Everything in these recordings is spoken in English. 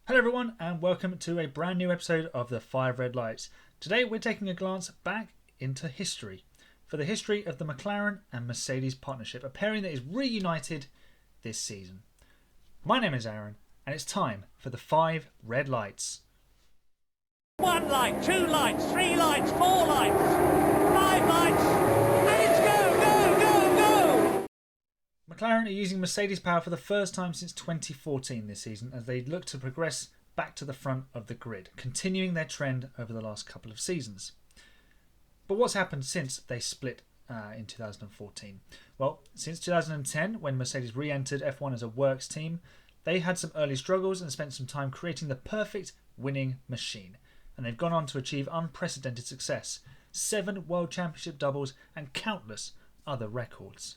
Hello everyone and welcome to a brand new episode of the 5 Red Lights. Today we're taking a glance back into history for the history of the McLaren and Mercedes partnership, a pairing that is reunited this season. My name is Aaron and it's time for the 5 Red Lights. 1 light, 2 lights, 3 lights, 4 lights, 5 lights, and it's go! McLaren are using Mercedes power for the first time since 2014 this season as they look to progress back to the front of the grid, continuing their trend over the last couple of seasons. But what's happened since they split in 2014? Well, since 2010, when Mercedes re-entered F1 as a works team, they had some early struggles and spent some time creating the perfect winning machine. And they've gone on to achieve unprecedented success, 7 World Championship doubles and countless other records.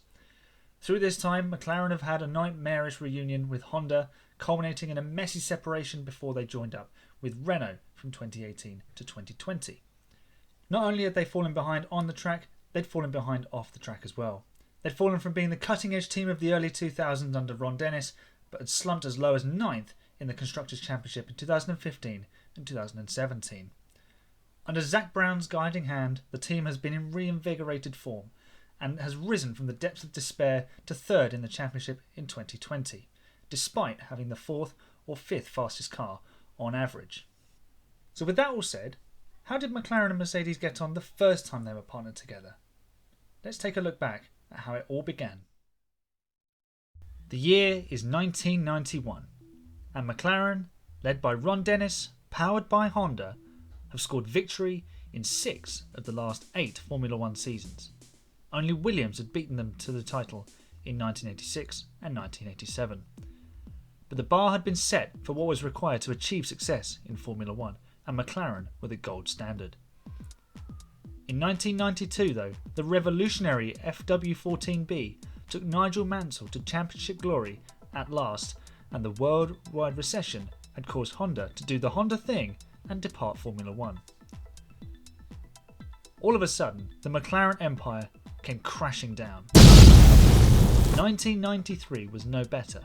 Through this time, McLaren have had a nightmarish reunion with Honda, culminating in a messy separation before they joined up with Renault from 2018 to 2020. Not only had they fallen behind on the track, they'd fallen behind off the track as well. They'd fallen from being the cutting-edge team of the early 2000s under Ron Dennis, but had slumped as low as 9th in the Constructors' Championship in 2015 and 2017. Under Zak Brown's guiding hand, the team has been in reinvigorated form and has risen from the depths of despair to 3rd in the championship in 2020, despite having the 4th or 5th fastest car on average. So with that all said, how did McLaren and Mercedes get on the first time they were partnered together? Let's take a look back at how it all began. The year is 1991, and McLaren, led by Ron Dennis, powered by Honda, have scored victory in 6 of the last 8 Formula 1 seasons. Only Williams had beaten them to the title in 1986 and 1987. But the bar had been set for what was required to achieve success in Formula 1, and McLaren were the gold standard. In 1992 though, the revolutionary FW14B took Nigel Mansell to championship glory at last, and the worldwide recession had caused Honda to do the Honda thing and depart Formula 1. All of a sudden, the McLaren empire came crashing down. 1993 was no better,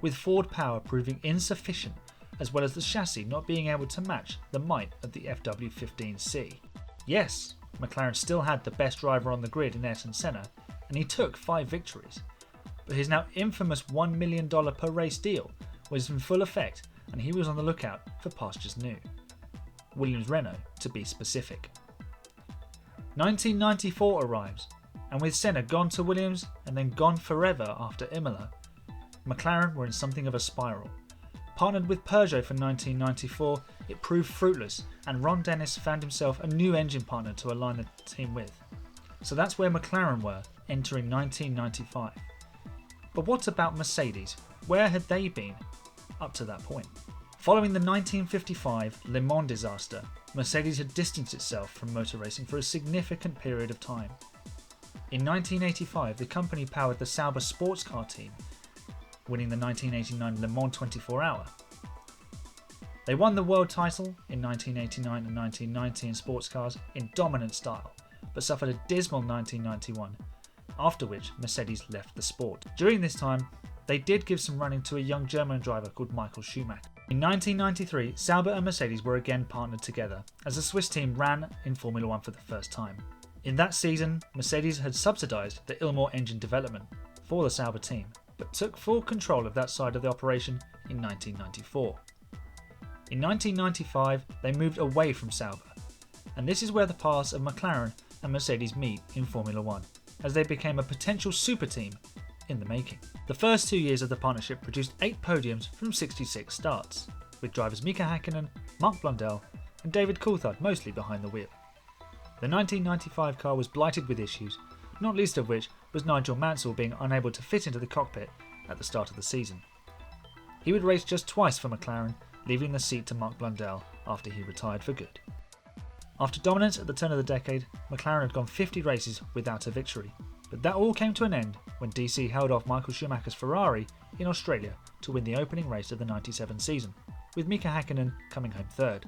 with Ford power proving insufficient, as well as the chassis not being able to match the might of the FW15C. Yes, McLaren still had the best driver on the grid in Ayrton Senna, and he took 5 victories, but his now infamous $1 million per race deal was in full effect, and he was on the lookout for pastures new. Williams-Renault, to be specific. 1994 arrives, and with Senna gone to Williams and then gone forever after Imola, McLaren were in something of a spiral. Partnered with Peugeot for 1994, it proved fruitless, and Ron Dennis found himself a new engine partner to align the team with. So that's where McLaren were entering 1995. But what about Mercedes? Where had they been up to that point? Following the 1955 Le Mans disaster, Mercedes had distanced itself from motor racing for a significant period of time. In 1985, the company powered the Sauber sports car team, winning the 1989 Le Mans 24 Hour. They won the world title in 1989 and 1990 in sports cars in dominant style, but suffered a dismal 1991, after which Mercedes left the sport. During this time, they did give some running to a young German driver called Michael Schumacher. In 1993, Sauber and Mercedes were again partnered together, as the Swiss team ran in Formula 1 for the first time. In that season, Mercedes had subsidised the Ilmor engine development for the Sauber team, but took full control of that side of the operation in 1994. In 1995, they moved away from Sauber, and this is where the paths of McLaren and Mercedes meet in Formula 1, as they became a potential super team in the making. The first 2 years of the partnership produced 8 podiums from 66 starts, with drivers Mika Häkkinen, Mark Blundell and David Coulthard mostly behind the wheel. The 1995 car was blighted with issues, not least of which was Nigel Mansell being unable to fit into the cockpit at the start of the season. He would race just twice for McLaren, leaving the seat to Mark Blundell after he retired for good. After dominance at the turn of the decade, McLaren had gone 50 races without a victory, but that all came to an end when DC held off Michael Schumacher's Ferrari in Australia to win the opening race of the 97 season, with Mika Häkkinen coming home 3rd.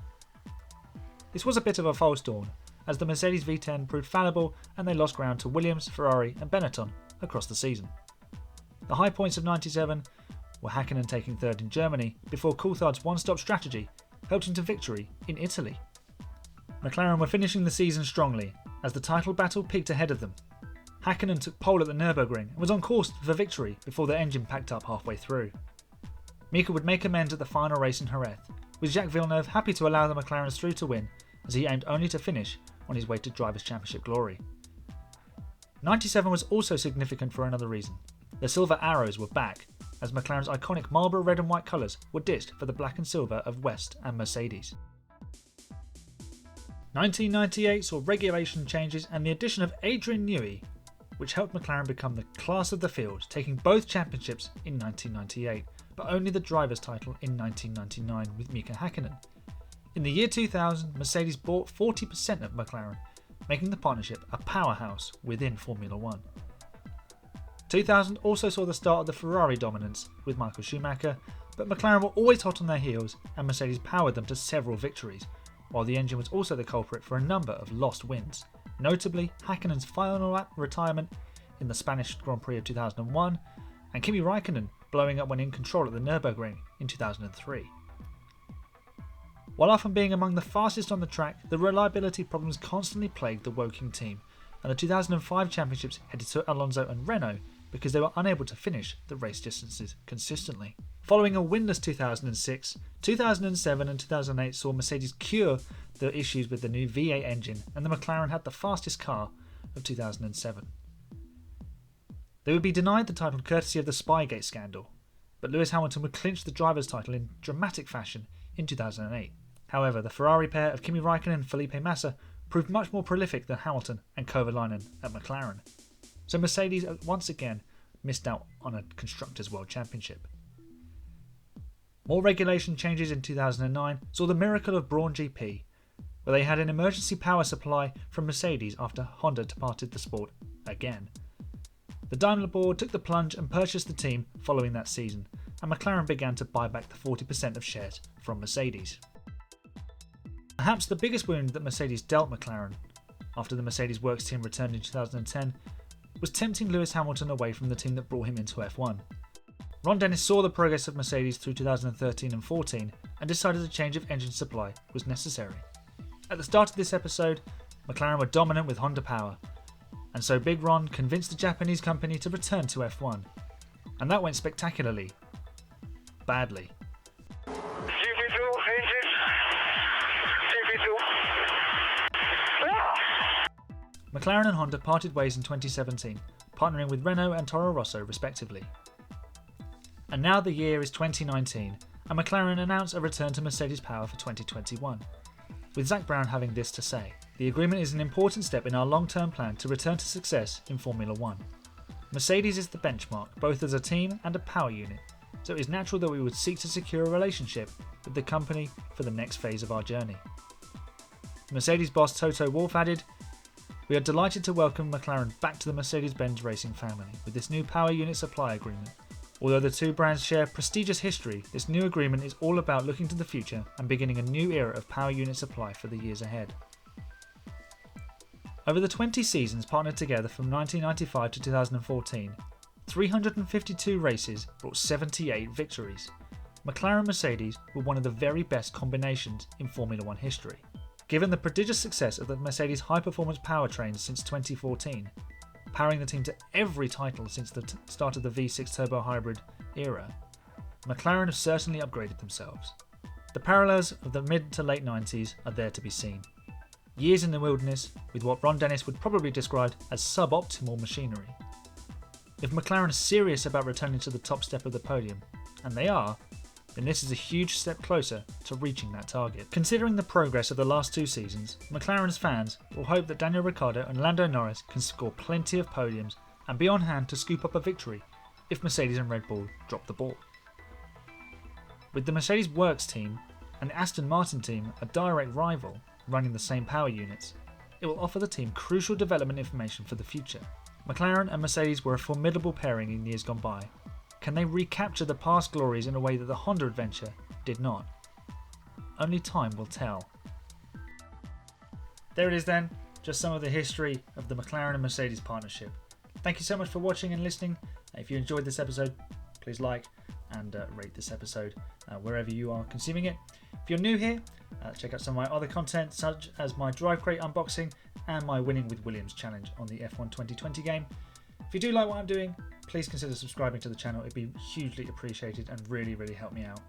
This was a bit of a false dawn, as the Mercedes V10 proved fallible and they lost ground to Williams, Ferrari and Benetton across the season. The high points of 97 with Hakkinen taking third in Germany before Coulthard's one-stop strategy helped him to victory in Italy. McLaren were finishing the season strongly as the title battle peaked ahead of them. Hakkinen took pole at the Nürburgring and was on course for victory before their engine packed up halfway through. Mika would make amends at the final race in Jerez, with Jacques Villeneuve happy to allow the McLarens through to win, as he aimed only to finish on his way to Drivers' Championship glory. 97 was also significant for another reason. The silver arrows were back, as McLaren's iconic Marlboro red and white colours were ditched for the black and silver of West and Mercedes. 1998 saw regulation changes and the addition of Adrian Newey, which helped McLaren become the class of the field, taking both championships in 1998, but only the driver's title in 1999 with Mika Hakkinen. In the year 2000, Mercedes bought 40% of McLaren, making the partnership a powerhouse within Formula One. 2000 also saw the start of the Ferrari dominance with Michael Schumacher, but McLaren were always hot on their heels and Mercedes powered them to several victories, while the engine was also the culprit for a number of lost wins, notably Häkkinen's final lap retirement in the Spanish Grand Prix of 2001 and Kimi Räikkönen blowing up when in control at the Nürburgring in 2003. While often being among the fastest on the track, the reliability problems constantly plagued the Woking team, and the 2005 championships headed to Alonso and Renault because they were unable to finish the race distances consistently. Following a winless 2006, 2007 and 2008 saw Mercedes cure the issues with the new V8 engine, and the McLaren had the fastest car of 2007. They would be denied the title courtesy of the Spygate scandal, but Lewis Hamilton would clinch the driver's title in dramatic fashion in 2008. However, the Ferrari pair of Kimi Räikkönen and Felipe Massa proved much more prolific than Hamilton and Kovalainen at McLaren, so Mercedes once again missed out on a Constructors' World Championship. More regulation changes in 2009 saw the miracle of Brawn GP, where they had an emergency power supply from Mercedes after Honda departed the sport again. The Daimler board took the plunge and purchased the team following that season, and McLaren began to buy back the 40% of shares from Mercedes. Perhaps the biggest wound that Mercedes dealt McLaren, after the Mercedes Works team returned in 2010, was tempting Lewis Hamilton away from the team that brought him into F1. Ron Dennis saw the progress of Mercedes through 2013 and 14 and decided a change of engine supply was necessary. At the start of this episode, McLaren were dominant with Honda power, and so Big Ron convinced the Japanese company to return to F1. And that went spectacularly. Badly. McLaren and Honda parted ways in 2017, partnering with Renault and Toro Rosso respectively. And now the year is 2019, and McLaren announced a return to Mercedes power for 2021. With Zak Brown having this to say: "The agreement is an important step in our long-term plan to return to success in Formula One. Mercedes is the benchmark, both as a team and a power unit, so it is natural that we would seek to secure a relationship with the company for the next phase of our journey." Mercedes boss Toto Wolff added, "We are delighted to welcome McLaren back to the Mercedes-Benz racing family with this new power unit supply agreement. Although the two brands share prestigious history, this new agreement is all about looking to the future and beginning a new era of power unit supply for the years ahead." Over the 20 seasons partnered together from 1995 to 2014, 352 races brought 78 victories. McLaren and Mercedes were one of the very best combinations in Formula One history. Given the prodigious success of the Mercedes high-performance powertrains since 2014, powering the team to every title since the start of the V6 turbo hybrid era, McLaren have certainly upgraded themselves. The parallels of the mid to late 90s are there to be seen. Years in the wilderness with what Ron Dennis would probably describe as suboptimal machinery. If McLaren is serious about returning to the top step of the podium, and they are, then this is a huge step closer to reaching that target. Considering the progress of the last two seasons, McLaren's fans will hope that Daniel Ricciardo and Lando Norris can score plenty of podiums and be on hand to scoop up a victory if Mercedes and Red Bull drop the ball. With the Mercedes Works team and the Aston Martin team a direct rival running the same power units, it will offer the team crucial development information for the future. McLaren and Mercedes were a formidable pairing in years gone by. Can they recapture the past glories in a way that the Honda adventure did not? Only time will tell. There it is then, just some of the history of the McLaren and Mercedes partnership. Thank you so much for watching and listening. If you enjoyed this episode, please like and rate this episode wherever you are consuming it. If you're new here, check out some of my other content, such as my Drive Crate unboxing and my Winning with Williams challenge on the F1 2020 game. If you do like what I'm doing, please consider subscribing to the channel. It'd be hugely appreciated and really, really help me out.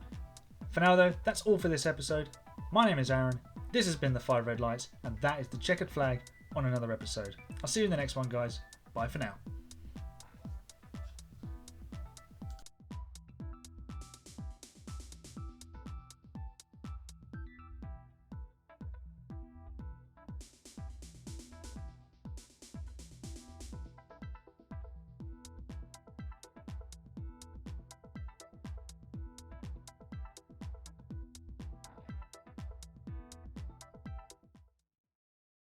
For now though, that's all for this episode. My name is Aaron, this has been the 5 Red Lights, and that is the checkered flag on another episode. I'll see you in the next one, guys. Bye for now.